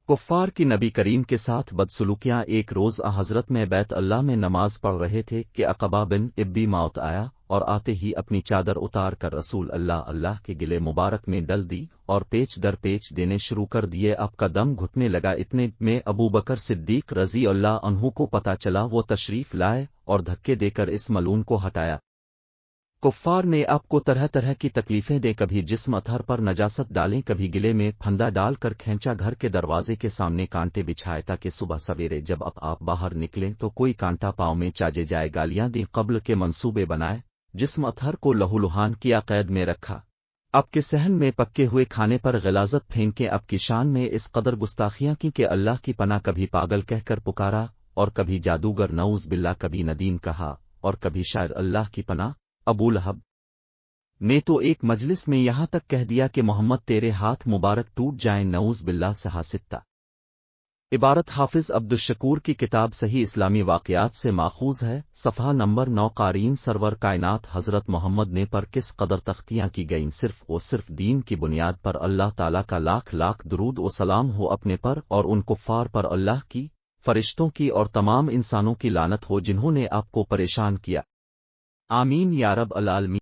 कुफ्फार की नबी करीम के साथ बदसलूकियां। एक रोज़ हज़रत में बैत अल्लाह में नमाज पढ़ रहे थे कि अक़बा बिन इब्बी मौत आया और आते ही अपनी चादर उतार कर रसूल अल्लाह के गिले मुबारक में डल दी और पेच दर पेच देने शुरू कर दिए। अब का दम घुटने लगा। इतने में अबू बकर सिद्दीक रज़ी अल्लाह अन्हु को पता चला। वो तशरीफ़ लाए और धक्के देकर इस मलून को हटाया। कुफ्फार ने आपको तरह तरह की तकलीफें दे, कभी जिस्म अथर पर नजासत डालें, कभी गिले में फंदा डालकर खींचा, घर के दरवाजे के सामने कांटे बिछाए ताकि सुबह सवेरे जब आप बाहर निकलें तो कोई कांटा पाँव में चाजे जाए। गालियां दी, कब्ल के मंसूबे बनाए, जिस्म अथर को लहूलुहान किया, कैद में रखा। अब के सहन में पक्के हुए खाने पर गिलाजत फेंके। अब की शान में इस कदर गुस्ताखियां की कि अल्लाह की पनाह, कभी पागल कहकर पुकारा और कभी जादूगर नऊज बिल्ला, कभी नदीम कहा और कभी शायर अल्लाह की पनाह। अबू लहब ने तो एक मजलिस में यहां तक कह दिया कि मोहम्मद तेरे हाथ मुबारक टूट जाएं, नऊज बिल्ला से हासिता। इबारत हाफिज अब्दुल शकूर की किताब सही इस्लामी वाक़यात से माखूज है। सफ़हा नंबर 9। क़ारीन सरवर कायनात हज़रत मोहम्मद ने पर किस कदर तख्तियां की गईं, सिर्फ दीन की बुनियाद पर। अल्लाह ताला का लाख लाख दुरूद व सलाम हो अपने पर और उन कुफ्फार पर, अल्लाह की, फरिश्तों की और तमाम इंसानों की लानत हो जिन्होंने आपको परेशान किया। आमीन या रब अल आलमीन।